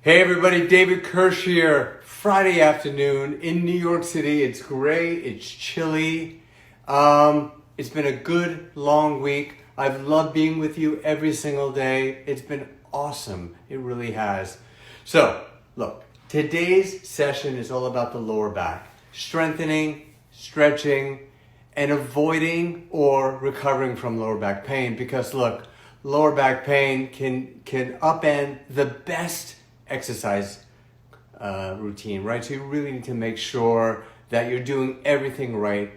Hey everybody, David Kirsch here. Friday afternoon in New York City. It's gray, it's chilly. It's been a good long week. I've loved being with you every single day. It's been awesome. It really has. So, look, today's session is all about the lower back. Strengthening, stretching, and avoiding or recovering from lower back pain. Because look, lower back pain can upend the best exercise routine, right? So you really need to make sure that you're doing everything right.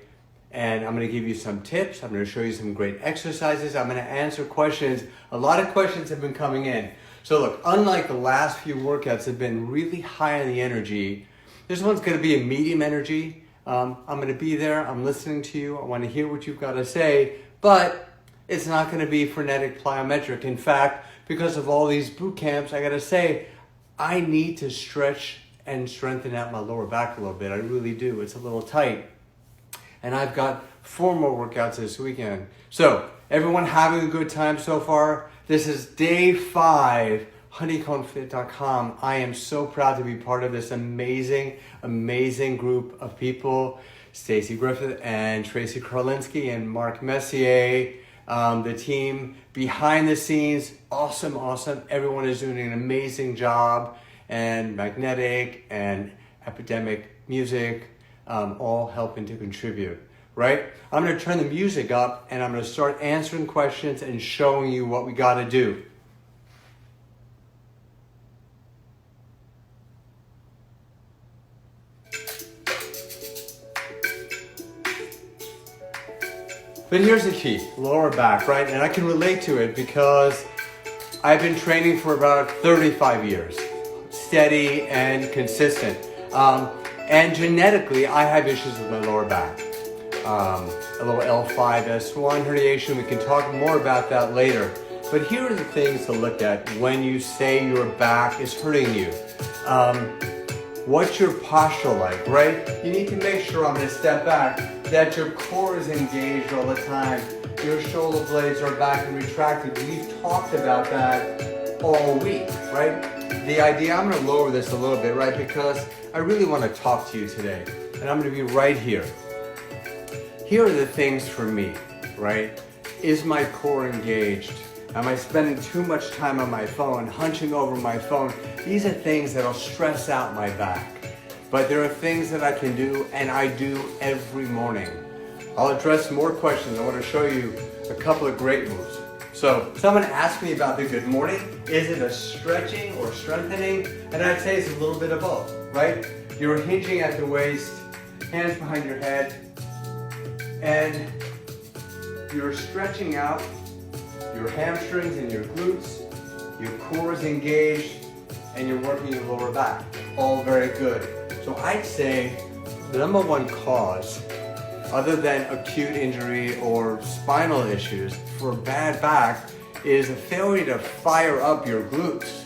And I'm going to give you some tips. I'm going to show you some great exercises. I'm going to answer questions. A lot of questions have been coming in. So look, unlike the last few workouts have been really high on the energy, this one's going to be a medium energy. I'm going to be there. I'm listening to you. I want to hear what you've got to say, but it's not going to be frenetic plyometric. In fact, because of all these boot camps, I got to say, I need to stretch and strengthen out my lower back a little bit. I really do. It's a little tight. And I've got 4 more workouts this weekend. So, everyone having a good time so far? This is day 5, honeycombfit.com. I am so proud to be part of this amazing group of people. Stacy Griffith and Tracy Karlinski and Mark Messier. The team behind the scenes, awesome. Everyone is doing an amazing job. And Magnetic and Epidemic Music, all helping to contribute, right? I'm going to turn the music up and I'm going to start answering questions and showing you what we got to do. But here's the key, lower back, right? And I can relate to it because I've been training for about 35 years, steady and consistent. And genetically, I have issues with my lower back. A little L5-S1 herniation, we can talk more about that later. But here are the things to look at when you say your back is hurting you. What's your posture like, right? You need to make sure, I'm going to step back, that your core is engaged all the time. Your shoulder blades are back and retracted. We've talked about that all week, right? The idea, I'm going to lower this a little bit, right? Because I really want to talk to you today. And I'm going to be right here. Here are the things for me, right? Is my core engaged? Am I spending too much time on my phone, hunching over my phone? These are things that'll stress out my back. But there are things that I can do, and I do every morning. I'll address more questions. I want to show you a couple of great moves. So, someone asked me about the good morning. Is it a stretching or strengthening? And I'd say it's a little bit of both, right? You're hinging at the waist, hands behind your head, and you're stretching out your hamstrings and your glutes, your core is engaged, and you're working your lower back. All very good. So I'd say the number one cause, other than acute injury or spinal issues for a bad back, is a failure to fire up your glutes,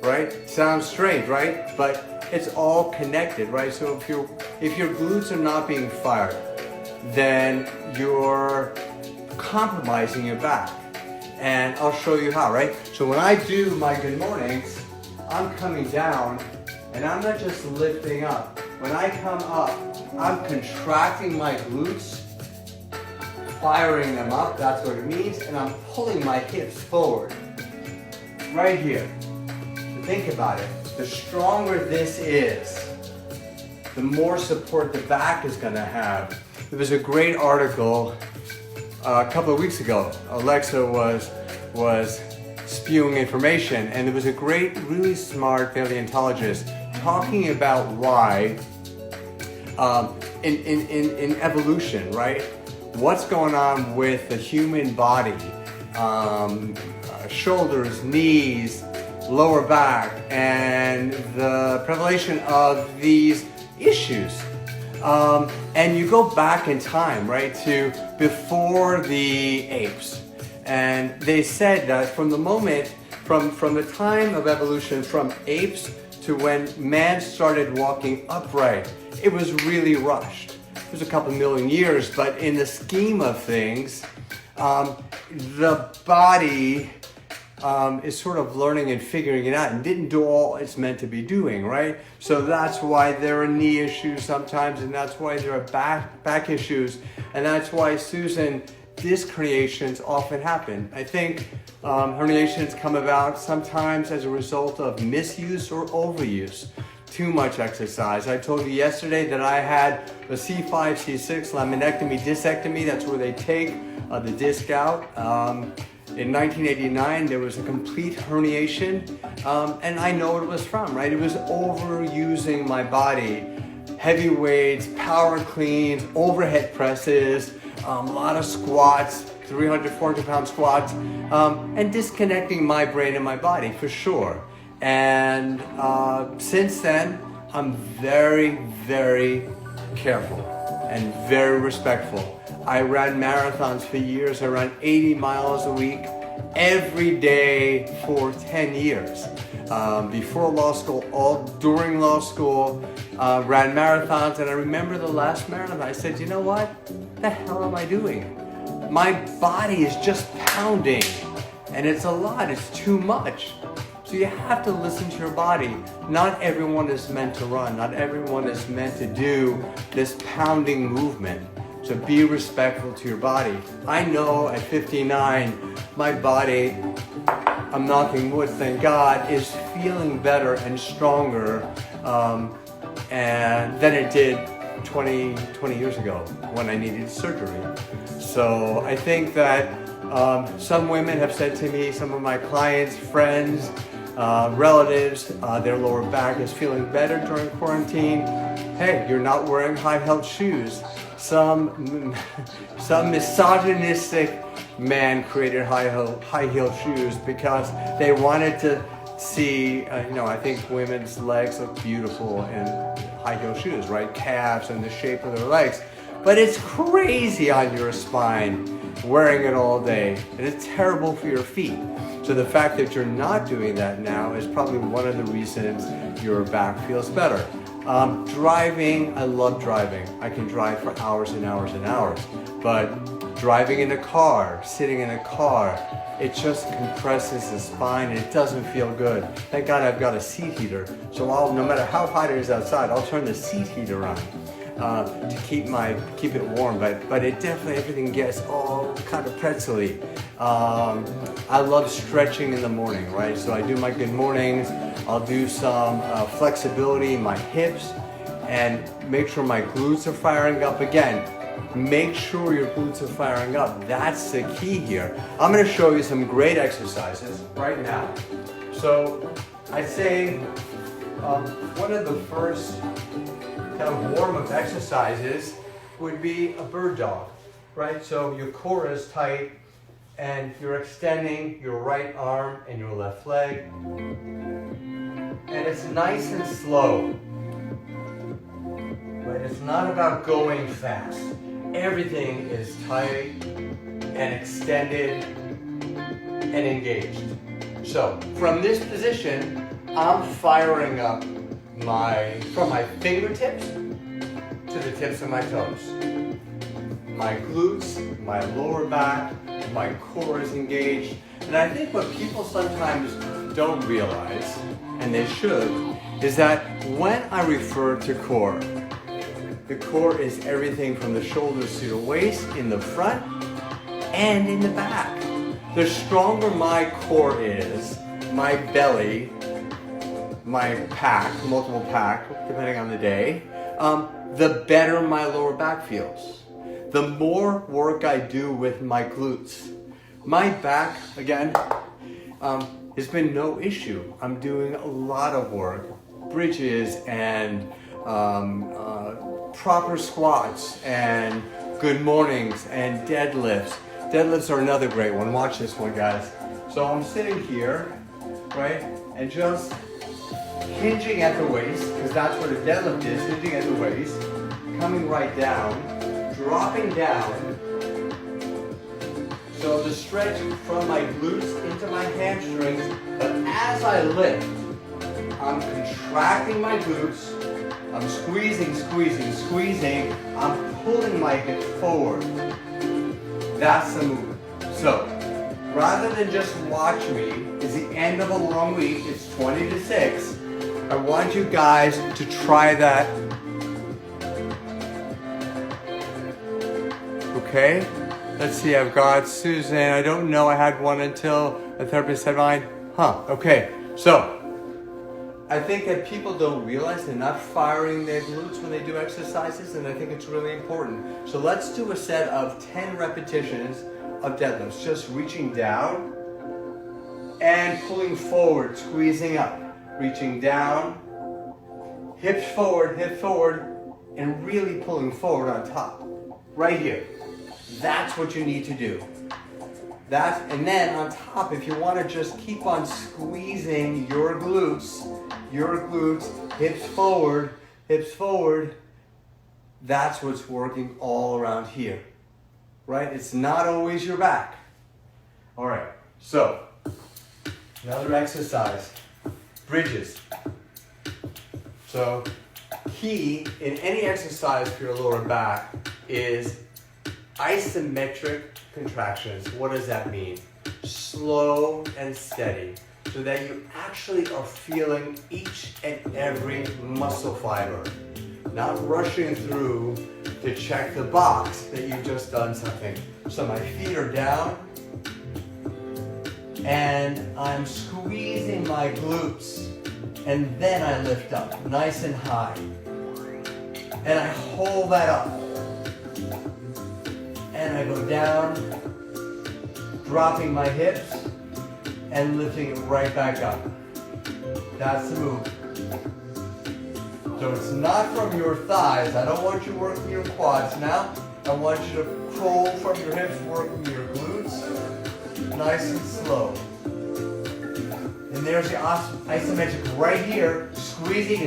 right? Sounds strange, right? But it's all connected, right? So if your glutes are not being fired, then you're compromising your back. And I'll show you how, right? So when I do my good mornings, I'm coming down and I'm not just lifting up. When I come up, I'm contracting my glutes, firing them up, that's what it means, and I'm pulling my hips forward. Right here. So think about it. The stronger this is, the more support the back is gonna have. There was a great article a couple of weeks ago. Alexa was spewing information, and there was a great, really smart paleontologist talking about why in evolution, right? What's going on with the human body, shoulders, knees, lower back, and the prevalence of these issues. And you go back in time, right, to before the apes. And they said that from the moment, from the time of evolution, from apes to when man started walking upright, it was really rushed. It was a couple million years, but in the scheme of things, the body is sort of learning and figuring it out and didn't do all it's meant to be doing, right? So that's why there are knee issues sometimes, and that's why there are back issues, and that's why, Susan, disc herniations often happen. I think herniations come about sometimes as a result of misuse or overuse. Too much exercise. I told you yesterday that I had a C5, C6 laminectomy, discectomy. That's where they take the disc out. In 1989, there was a complete herniation, and I know what it was from, right? It was overusing my body. Heavy weights, power cleans, overhead presses, a lot of squats, 300, 400 pound squats, and disconnecting my brain and my body for sure. And since then, I'm very, very careful and very respectful. I ran marathons for years. I ran 80 miles a week, every day for 10 years. Before law school, all during law school, ran marathons. And I remember the last marathon, I said, you know what? The hell am I doing? My body is just pounding, and it's a lot, it's too much. So you have to listen to your body. Not everyone is meant to run. Not everyone is meant to do this pounding movement. So be respectful to your body. I know at 59, my body, I'm knocking wood, thank God, is feeling better and stronger and than it did 20 years ago when I needed surgery. So I think that some women have said to me, some of my clients, friends, relatives, their lower back is feeling better during quarantine. Hey, you're not wearing high-heeled shoes. Some misogynistic man created high-heeled shoes because they wanted to see, I think women's legs look beautiful in high-heeled shoes, right? Calves and the shape of their legs. But it's crazy on your spine wearing it all day, and it's terrible for your feet. So the fact that you're not doing that now is probably one of the reasons your back feels better. Driving, I love driving. I can drive for hours and hours and hours. But driving in a car, sitting in a car, it just compresses the spine and it doesn't feel good. Thank God I've got a seat heater. So no matter how hot it is outside, I'll turn the seat heater on to keep it warm. But it definitely, everything gets all kind of pretzel-y. I love stretching in the morning, right? So I do my good mornings. I'll do some flexibility in my hips and make sure my glutes are firing up. Again, make sure your glutes are firing up. That's the key here. I'm going to show you some great exercises right now. So I'd say one of the first kind of warm-up exercises would be a bird dog, right? So your core is tight and you're extending your right arm and your left leg. And it's nice and slow, but it's not about going fast. Everything is tight and extended and engaged. So from this position, I'm firing up from my fingertips to the tips of my toes. My glutes, my lower back, my core is engaged. And I think what people sometimes don't realize, and they should, is that when I refer to core, the core is everything from the shoulders to the waist, in the front and in the back. The stronger my core is, my belly, my pack, multiple pack, depending on the day, the better my lower back feels. The more work I do with my glutes. My back, again, has been no issue. I'm doing a lot of work, bridges and proper squats and good mornings and deadlifts. Deadlifts are another great one. Watch this one, guys. So I'm sitting here, right, and just hinging at the waist, because that's what a deadlift is, hinging at the waist, coming right down, dropping down. So the stretch from my glutes into my hamstrings, but as I lift, I'm contracting my glutes, I'm squeezing, squeezing, squeezing, I'm pulling my hip forward. That's the movement. So, rather than just watch me, it's the end of a long week, it's 20 to 6. I want you guys to try that. Okay, let's see, I've got Susan. I don't know, I had one until a therapist said mine. Okay, so I think that people don't realize they're not firing their glutes when they do exercises, and I think it's really important. So let's do a set of 10 repetitions of deadlifts, just reaching down and pulling forward, squeezing up, reaching down, hips forward, and really pulling forward on top, right here. That's what you need to do. And then on top, if you want to just keep on squeezing your glutes, hips forward, that's what's working all around here, right? It's not always your back. All right, so another exercise, bridges. So key in any exercise for your lower back is isometric contractions. What does that mean? Slow and steady, so that you actually are feeling each and every muscle fiber, not rushing through to check the box that you've just done something. So my feet are down and I'm squeezing my glutes, and then I lift up nice and high and I hold that up. And I go down, dropping my hips and lifting it right back up. That's the move. So it's not from your thighs. I don't want you working your quads now. I want you to pull from your hips, working your glutes, nice and slow. And there's the isometric right here, squeezing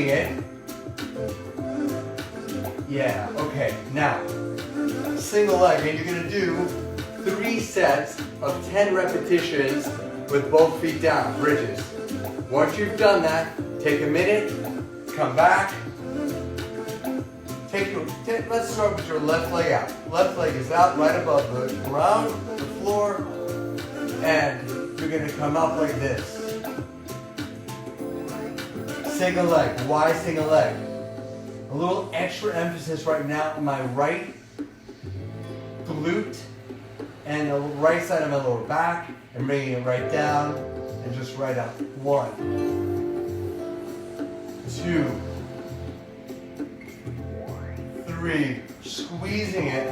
it. Yeah, okay, now, single leg, and you're gonna do 3 sets of 10 repetitions with both feet down, bridges. Once you've done that, take a minute, come back. Let's start with your left leg out. Left leg is out right above the ground, the floor, and you're gonna come up like this. Single leg, why single leg? A little extra emphasis right now on my right glute and the right side of my lower back, and bringing it right down and just right up. 1, 2, 3, squeezing it.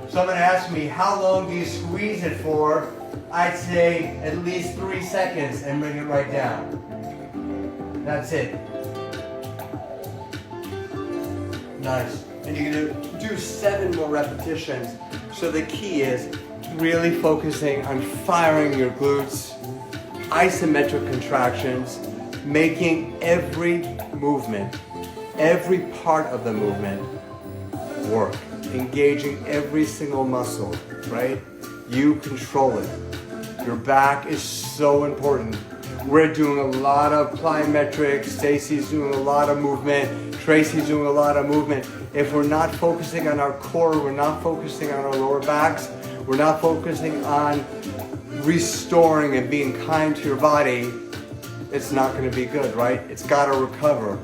Someone asked me, how long do you squeeze it for? I'd say at least 3 seconds and bring it right down. That's it. Nice. And you're going to do 7 more repetitions. So the key is really focusing on firing your glutes, isometric contractions, making every movement, every part of the movement work, engaging every single muscle, right? You control it. Your back is so important. We're doing a lot of plyometrics, Stacy's doing a lot of movement, Tracy's doing a lot of movement. If we're not focusing on our core, we're not focusing on our lower backs, we're not focusing on restoring and being kind to your body, it's not going to be good, right? It's got to recover.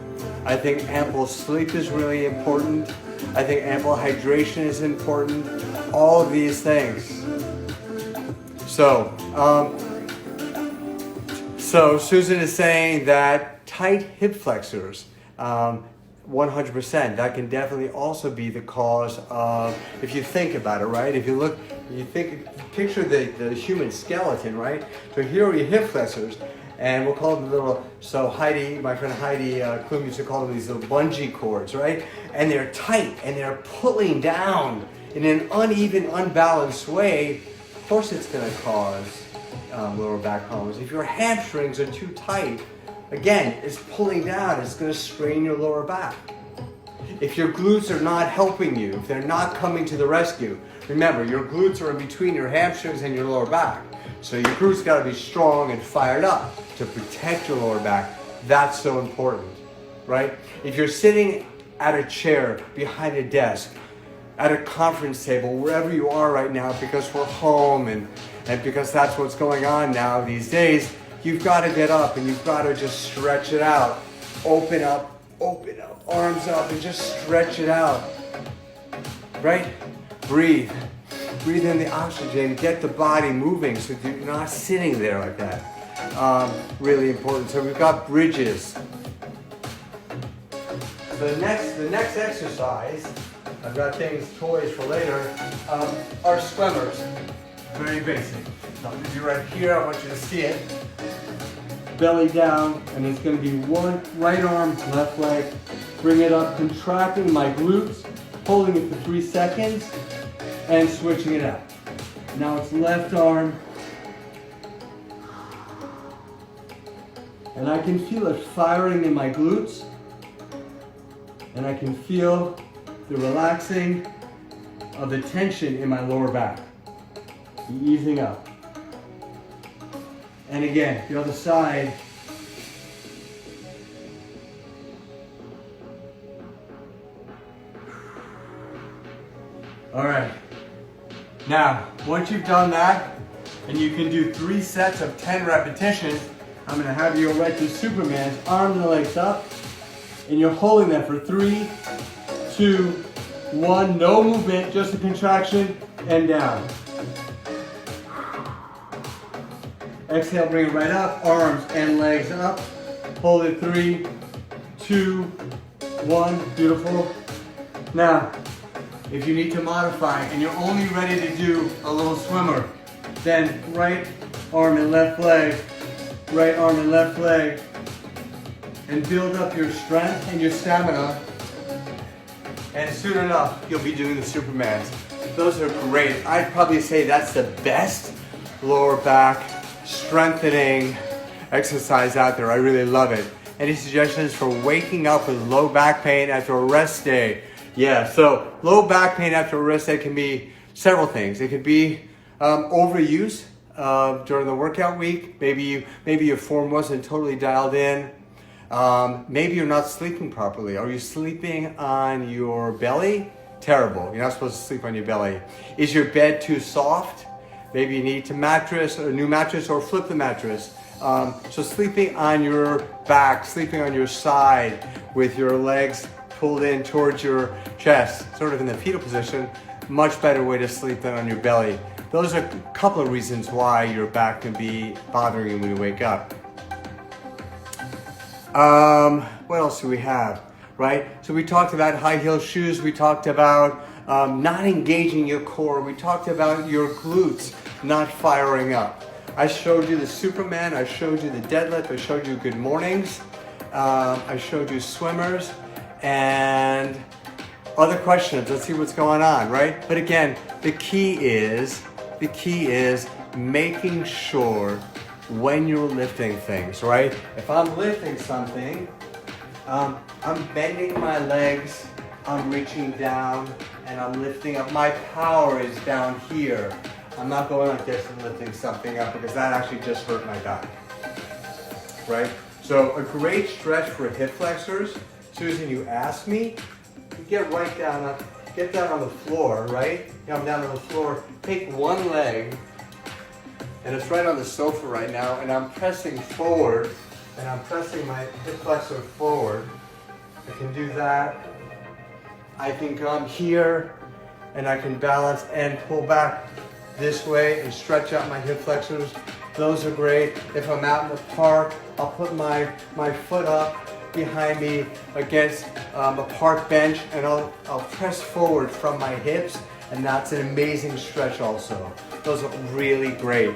I think ample sleep is really important. I think ample hydration is important. All of these things. So Susan is saying that tight hip flexors, 100%, that can definitely also be the cause of, if you think about it, right? If you picture the human skeleton, right? So here are your hip flexors, and we'll call them so Heidi, my friend Heidi Klum used to call them these little bungee cords, right? And they're tight, and they're pulling down in an uneven, unbalanced way. Of course it's gonna cause lower back problems. If your hamstrings are too tight, again, it's pulling down, it's going to strain your lower back. If your glutes are not helping you, if they're not coming to the rescue, remember, your glutes are in between your hamstrings and your lower back. So your glutes got to be strong and fired up to protect your lower back. That's so important, right? If you're sitting at a chair behind a desk, at a conference table, wherever you are right now, because we're home and because that's what's going on now these days, you've got to get up and you've got to just stretch it out. Open up, arms up, and just stretch it out, right? Breathe in the oxygen, get the body moving so you're not sitting there like that. Really important. So we've got bridges. The next exercise, I've got toys for later, are swimmers. Very basic. So I'm going to do right here, I want you to see it. Belly down, and it's going to be one right arm, left leg. Bring it up, contracting my glutes, holding it for 3 seconds, and switching it out. Now it's left arm. And I can feel it firing in my glutes. And I can feel the relaxing of the tension in my lower back. Easing up. And again, the other side. All right. Now, once you've done that, and you can do 3 sets of 10 repetitions, I'm going to have you go right to Superman's, arms and legs up, and you're holding them for 3, 2, 1, no movement, just a contraction, and down. Exhale, bring it right up, arms and legs up. Hold it, 3, 2, 1, beautiful. Now, if you need to modify and you're only ready to do a little swimmer, then right arm and left leg, right arm and left leg, and build up your strength and your stamina. And soon enough, you'll be doing the Supermans. Those are great. I'd probably say that's the best lower back strengthening exercise out there. I really love it. Any suggestions for waking up with low back pain after a rest day? Yeah, so low back pain after a rest day can be several things. It could be overuse during the workout week. Maybe your form wasn't totally dialed in. Maybe you're not sleeping properly. Are you sleeping on your belly? Terrible. You're not supposed to sleep on your belly. Is your bed too soft? Maybe you need a new mattress, or flip the mattress. So sleeping on your back, sleeping on your side with your legs pulled in towards your chest, sort of in the fetal position, much better way to sleep than on your belly. Those are a couple of reasons why your back can be bothering you when you wake up. What else do we have, right? So we talked about high heel shoes. We talked about not engaging your core. We talked about your glutes not firing up. I showed you the Superman. I showed you the deadlift. I showed you good mornings. I showed you swimmers and other questions. Let's see what's going on, right? But again, the key is making sure when you're lifting things, right? If I'm lifting something, I'm bending my legs, I'm reaching down, and I'm lifting up. My power is down here. I'm not going like this and lifting something up, because that actually just hurt my back, right? So a great stretch for hip flexors. Susan, you asked me, you get right down, get down on the floor, right? I'm down on the floor, take one leg, and it's right on the sofa right now, and I'm pressing forward, and I'm pressing my hip flexor forward. I can do that. I can come here, and I can balance and pull back this way and stretch out my hip flexors. Those are great. If I'm out in the park, I'll put my foot up behind me against a park bench, and I'll press forward from my hips, and that's an amazing stretch also. Those are really great.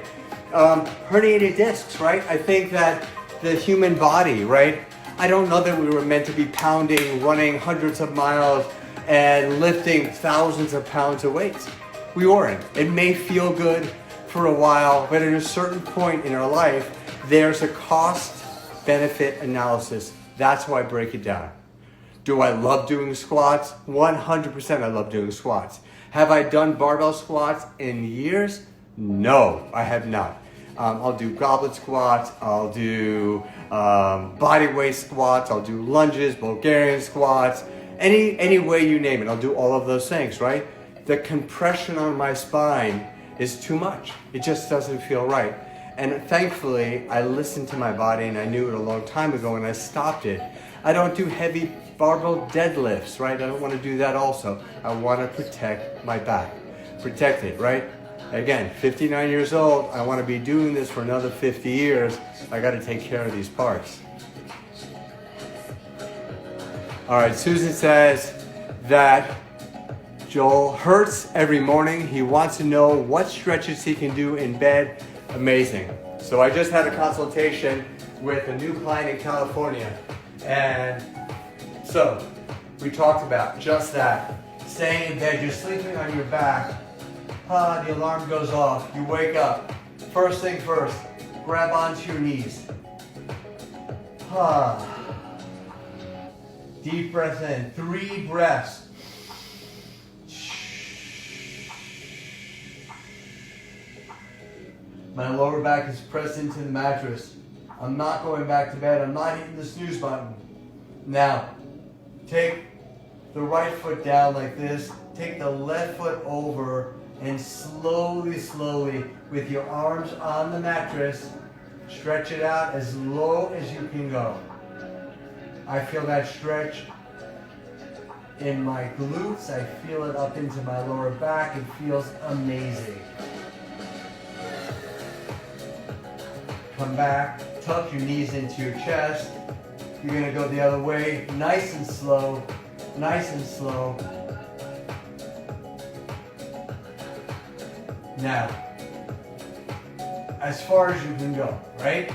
Herniated discs, right? I think that the human body, right? I don't know that we were meant to be pounding, running hundreds of miles and lifting thousands of pounds of weights. We weren't. It may feel good for a while, but at a certain point in our life, there's a cost-benefit analysis. That's how I break it down. Do I love doing squats? 100% I love doing squats. Have I done barbell squats in years? No, I have not. I'll do goblet squats, I'll do body weight squats, I'll do lunges, Bulgarian squats, any way you name it, I'll do all of those things, right? the compression on my spine is too much. It just doesn't feel right. And thankfully, I listened to my body and I knew it a long time ago and I stopped it. I don't do heavy barbell deadlifts, right? I don't want to do that also. I want to protect my back. Protect it, right? Again, 59 years old, I want to be doing this for another 50 years. I got to take care of these parts. All right, Susan says that Joel hurts every morning. He wants to know what stretches he can do in bed. Amazing. So I just had a consultation with a new client in California. And so we talked about just that. Staying in bed, you're sleeping on your back. The alarm goes off. You wake up. First thing first, grab onto your knees. Deep breath in. 3 breaths. My lower back is pressed into the mattress. I'm not going back to bed. I'm not hitting the snooze button. Now, take the right foot down like this. Take the left foot over and slowly, slowly, with your arms on the mattress, stretch it out as low as you can go. I feel that stretch in my glutes. I feel it up into my lower back. It feels amazing. Come back, tuck your knees into your chest. You're going to go the other way, nice and slow, nice and slow. Now, as far as you can go, right?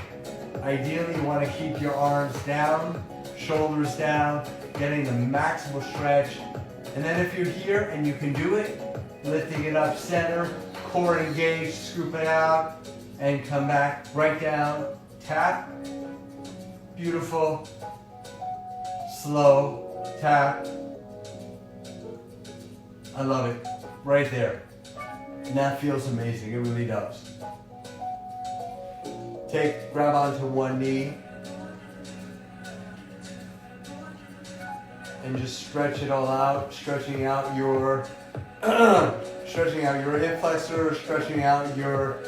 Ideally, you want to keep your arms down, shoulders down, getting the maximal stretch. And then if you're here and you can do it, lifting it up center, core engaged, scoop it out, and come back, right down, tap, beautiful, slow, tap. I love it, right there. And that feels amazing, it really does. Grab onto one knee, and just stretch it all out, stretching out your hip flexors, stretching out your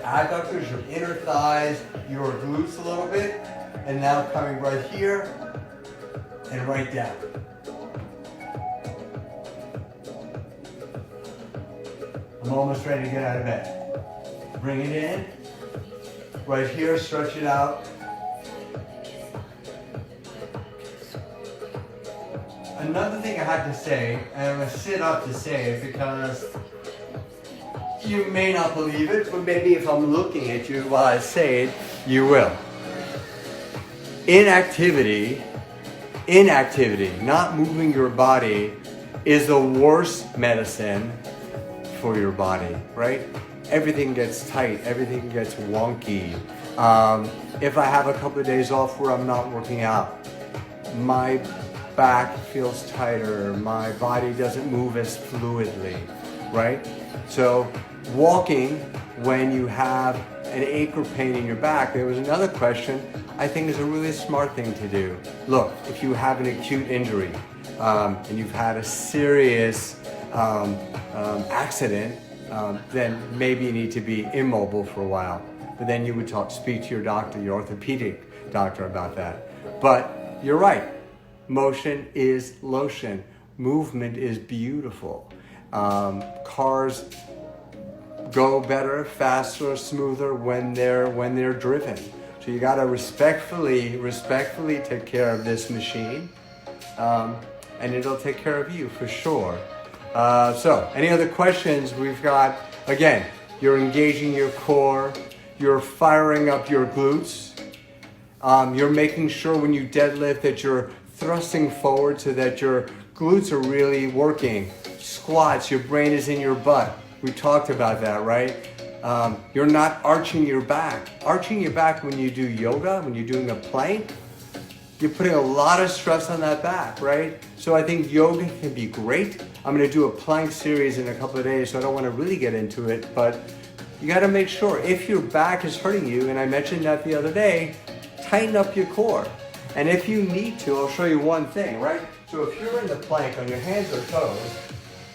adductors, your inner thighs, your glutes a little bit, and now coming right here and right down. I'm almost ready to get out of bed. Bring it in, right here, stretch it out. Another thing I had to say, and I'm going to sit up to say it because you may not believe it, but maybe if I'm looking at you while I say it, you will. Inactivity, not moving your body, is the worst medicine for your body, right? Everything gets tight, everything gets wonky. If I have a couple of days off where I'm not working out, my back feels tighter, my body doesn't move as fluidly, right? So walking when you have an ache or pain in your back, there was another question I think is a really smart thing to do. Look, if you have an acute injury and you've had a serious accident, then maybe you need to be immobile for a while. But then you would speak to your doctor, your orthopedic doctor about that. But you're right. Motion is lotion. Movement is beautiful. Cars go better, faster, smoother when they're driven. So you gotta respectfully take care of this machine, and it'll take care of you for sure. So, any other questions? We've got, again, you're engaging your core, you're firing up your glutes, you're making sure when you deadlift that you're thrusting forward so that your glutes are really working. Squats, your brain is in your butt. We talked about that, right? You're not arching your back. Arching your back when you do yoga, when you're doing a plank, you're putting a lot of stress on that back, right? So I think yoga can be great. I'm gonna do a plank series in a couple of days, so I don't wanna really get into it, but you gotta make sure if your back is hurting you, and I mentioned that the other day, tighten up your core. And if you need to, I'll show you one thing, right? So if you're in the plank on your hands or toes,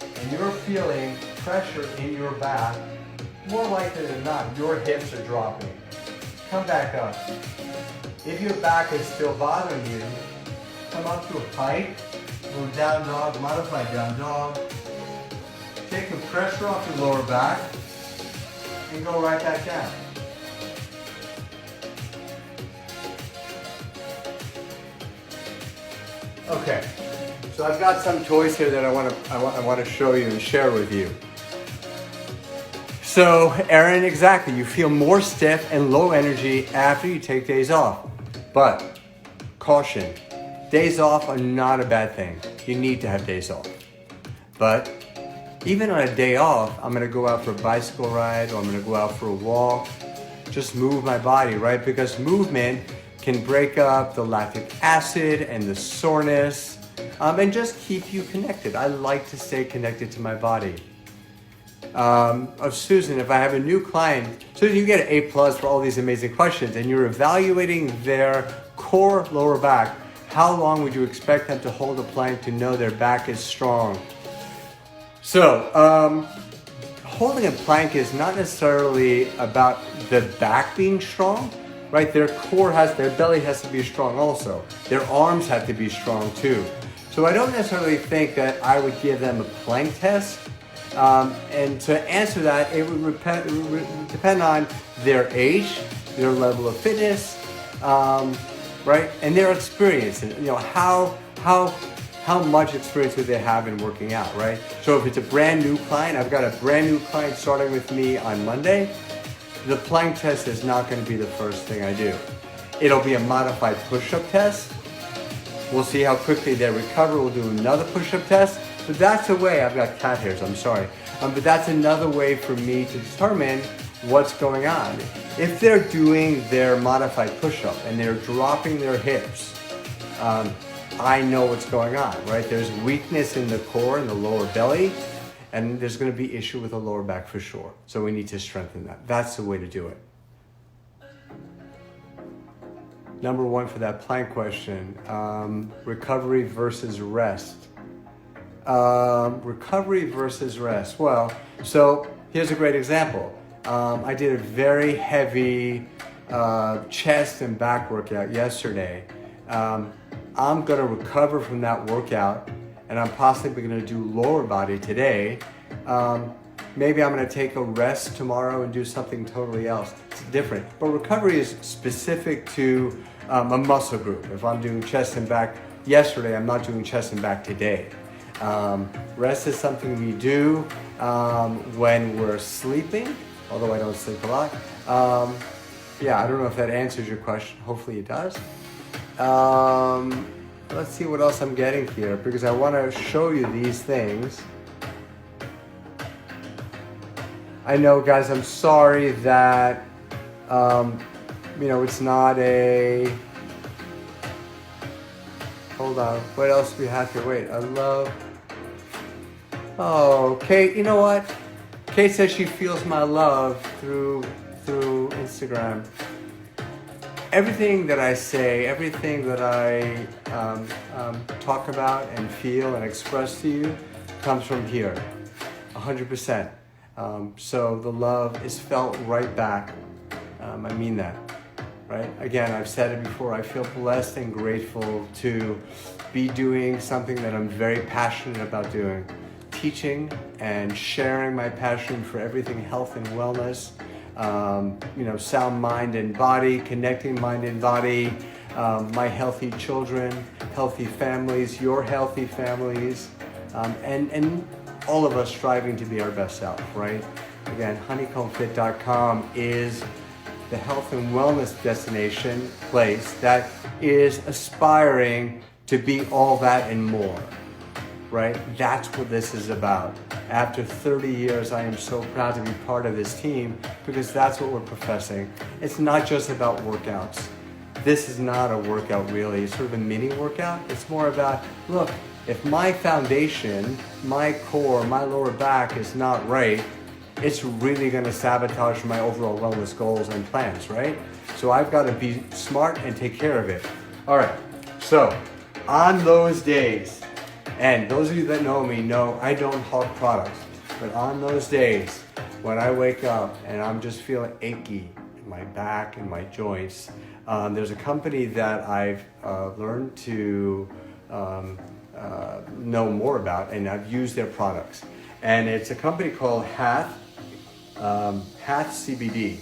and you're feeling pressure in your back, more likely than not, your hips are dropping. Come back up. If your back is still bothering you, come up to a plank, or down dog, modified down dog. Take the pressure off your lower back, and go right back down. Okay, so I've got some toys here that I want to show you and share with you. So, Aaron, exactly, you feel more stiff and low energy after you take days off. But, caution, days off are not a bad thing. You need to have days off. But, even on a day off, I'm gonna go out for a bicycle ride or I'm gonna go out for a walk. Just move my body, right? Because movement can break up the lactic acid and the soreness and just keep you connected. I like to stay connected to my body. Susan, if I have a new client, Susan, you get an A+ for all these amazing questions and you're evaluating their core lower back. How long would you expect them to hold a plank to know their back is strong? So, holding a plank is not necessarily about the back being strong, right? Their belly has to be strong also. Their arms have to be strong too. So I don't necessarily think that I would give them a plank test. And to answer that, it would depend on their age, their level of fitness, right? And their experience, and how much experience would they have in working out, right? So if it's a brand new client, I've got a brand new client starting with me on Monday, the plank test is not going to be the first thing I do. It'll be a modified push-up test. We'll see how quickly they recover. We'll do another push-up test. But that's a way, I've got cat hairs, I'm sorry. But that's another way for me to determine what's going on. If they're doing their modified push-up and they're dropping their hips, I know what's going on, right? There's weakness in the core and the lower belly, and there's going to be issue with the lower back for sure. So we need to strengthen that. That's the way to do it. Number one for that plank question, recovery versus rest. Recovery versus rest. Well, so here's a great example. I did a very heavy chest and back workout yesterday. I'm gonna recover from that workout and I'm possibly gonna do lower body today. Maybe I'm gonna take a rest tomorrow and do something totally else. It's different, but recovery is specific to a muscle group. If I'm doing chest and back yesterday, I'm not doing chest and back today. Rest is something we do when we're sleeping, although I don't sleep a lot. Yeah, I don't know if that answers your question. Hopefully it does. Let's see what else I'm getting here because I want to show you these things. I know, guys, I'm sorry that, it's not a... Hold on, what else do we have here? Wait, Oh, Kate, you know what? Kate says she feels my love through Instagram. Everything that I say, everything that I talk about and feel and express to you comes from here, 100%. So the love is felt right back. I mean that, right? Again, I've said it before, I feel blessed and grateful to be doing something that I'm very passionate about doing. Teaching and sharing my passion for everything health and wellness, sound mind and body, connecting mind and body, my healthy children, healthy families, your healthy families, and all of us striving to be our best self, right? Again, honeycombfit.com is the health and wellness destination place that is aspiring to be all that and more. Right? That's what this is about. After 30 years, I am so proud to be part of this team because that's what we're professing. It's not just about workouts. This is not a workout really. It's sort of a mini workout. It's more about, look, if my foundation, my core, my lower back is not right, it's really going to sabotage my overall wellness goals and plans, right? So I've got to be smart and take care of it. All right. So on those days, And those of you that know me know I don't hog products. But on those days when I wake up and I'm just feeling achy in my back and my joints, there's a company that I've learned to know more about, and I've used their products. And it's a company called Hath CBD.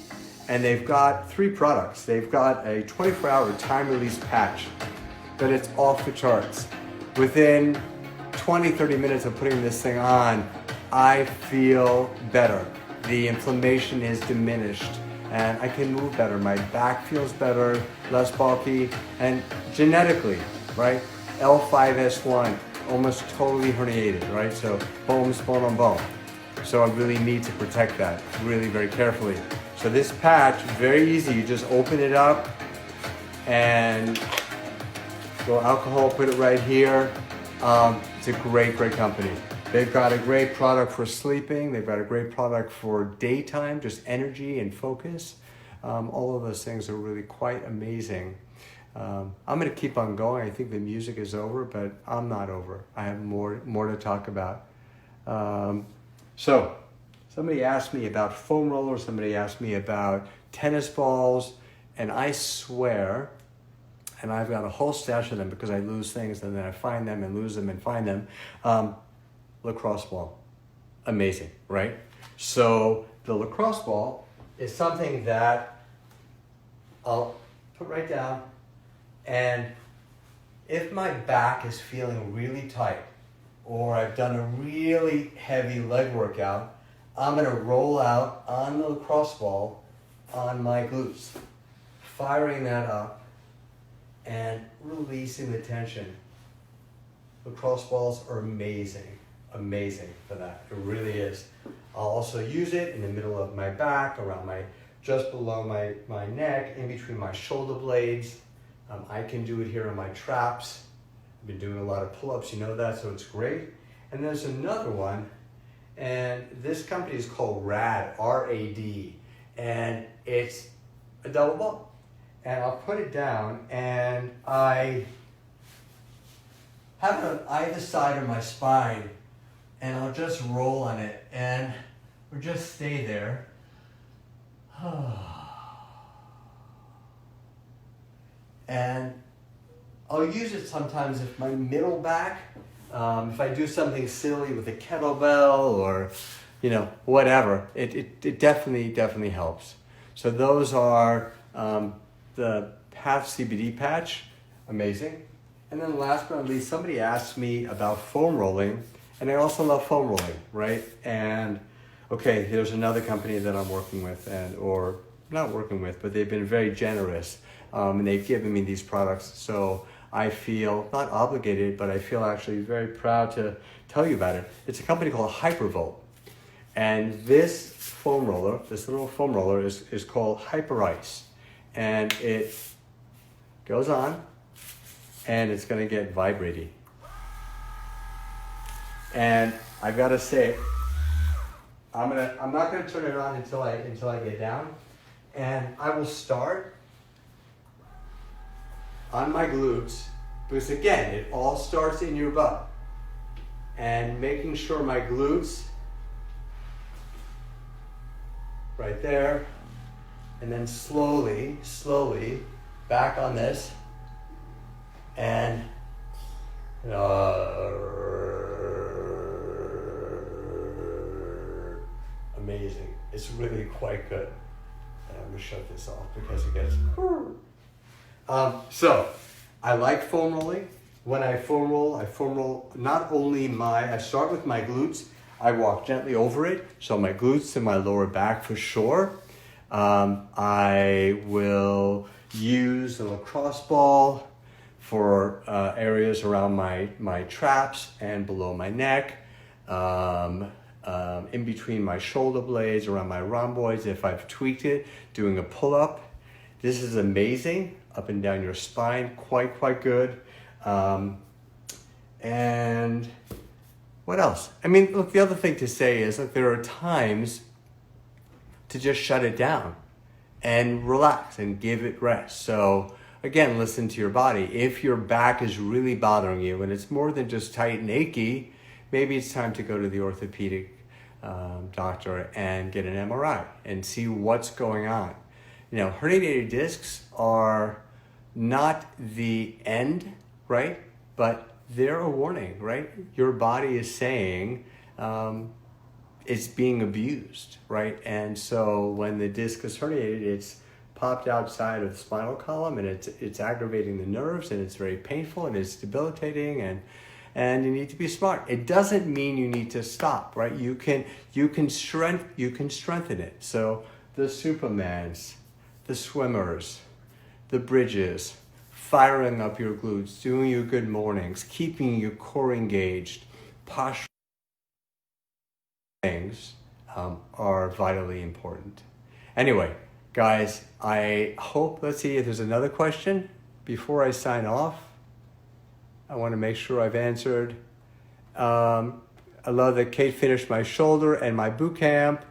And they've got 3 products. They've got a 24-hour time release patch, but it's off the charts. Within 20-30 minutes of putting this thing on, I feel better. The inflammation is diminished and I can move better. My back feels better, less bulky, and genetically, right? L5S1, almost totally herniated, right? So bone on bone. So I really need to protect that really very carefully. So this patch, very easy. You just open it up and go alcohol, put it right here. It's a great company. They've got a great product for sleeping. They've got a great product for daytime, just energy and focus. All of those things are really quite amazing. I'm gonna keep on going. I think the music is over, but I'm not over. I have more to talk about. So somebody asked me about foam rollers, somebody asked me about tennis balls, and I swear, and I've got a whole stash of them because I lose things and then I find them and lose them and find them. Lacrosse ball, amazing, right? So the lacrosse ball is something that I'll put right down, and if my back is feeling really tight or I've done a really heavy leg workout, I'm gonna roll out on the lacrosse ball on my glutes, firing that up and releasing the tension. Lacrosse balls are amazing for that. It really is. I'll also use it in the middle of my back, around just below my neck, in between my shoulder blades. I can do it here on my traps. I've been doing a lot of pull-ups, you know that, so it's great. And there's another one, and this company is called RAD, R-A-D, and it's a double ball. And I'll put it down, and I have it on either side of my spine, and I'll just roll on it, and or just stay there. And I'll use it sometimes if my middle back, if I do something silly with a kettlebell or, you know, whatever, it definitely helps. So those are the Half CBD patch, amazing. And then last but not least, somebody asked me about foam rolling, and I also love foam rolling, right? And okay, there's another company that I'm working with, or not working with, but they've been very generous, and they've given me these products. So I feel not obligated, but I feel actually very proud to tell you about it. It's a company called Hypervolt, and this foam roller, this little foam roller is called Hyper Ice, and it goes on, and it's gonna get vibrating. And I've gotta say, I'm not gonna turn it on until I get down, and I will start on my glutes, because again, it all starts in your butt, and making sure my glutes right there, and then slowly back on this, and amazing. It's really quite good. And I'm gonna shut this off because it gets. So I like foam rolling. When I foam roll not only I start with my glutes, I walk gently over it, so my glutes and my lower back for sure. I will use the lacrosse ball for areas around my traps and below my neck, in between my shoulder blades, around my rhomboids if I've tweaked it, doing a pull-up. This is amazing, up and down your spine, quite good. And what else? I mean, look, the other thing to say is, look, there are times to just shut it down and relax and give it rest. So again, listen to your body. If your back is really bothering you and it's more than just tight and achy, maybe it's time to go to the orthopedic doctor and get an MRI and see what's going on. You know, herniated discs are not the end, right? But they're a warning, right? Your body is saying it's being abused, right? And so when the disc is herniated, it's popped outside of the spinal column, and it's aggravating the nerves, and it's very painful, and it's debilitating, and you need to be smart. It doesn't mean you need to stop, right? You can strengthen it. So the Supermans, the swimmers, the bridges, firing up your glutes, doing your good mornings, keeping your core engaged, posture things are vitally important. Anyway, guys, I hope, let's see if there's another question before I sign off. I want to make sure I've answered. I love that Kate finished my shoulder and my boot camp.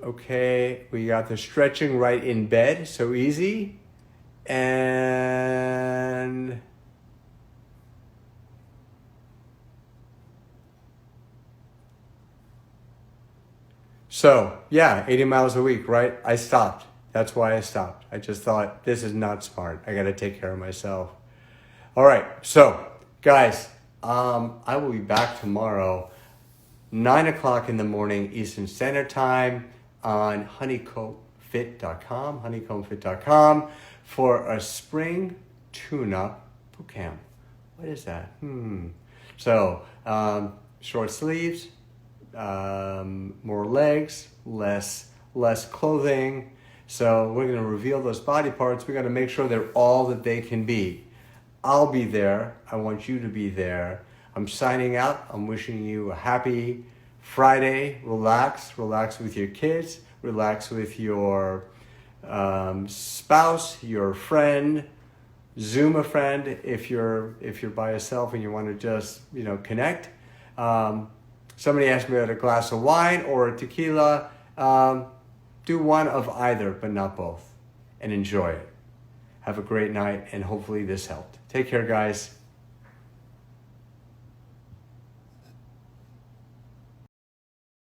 Okay, we got the stretching right in bed, so easy. And so, yeah, 80 miles a week, right? I stopped. That's why I stopped. I just thought, this is not smart. I got to take care of myself. All right, so guys, I will be back tomorrow, 9 o'clock in the morning Eastern Standard Time on honeycombfit.com for a spring tune-up boot camp. What is that? So, short sleeves, more legs, less clothing. So we're going to reveal those body parts. We're going to make sure they're all that they can be. I'll be there. I want you to be there. I'm signing out. I'm wishing you a happy Friday. Relax with your kids, relax with your spouse, your friend. Zoom a friend if you're by yourself and you want to just connect. Somebody asked me about a glass of wine or a tequila. Do one of either, but not both, and enjoy it. Have a great night, and hopefully this helped. Take care, guys.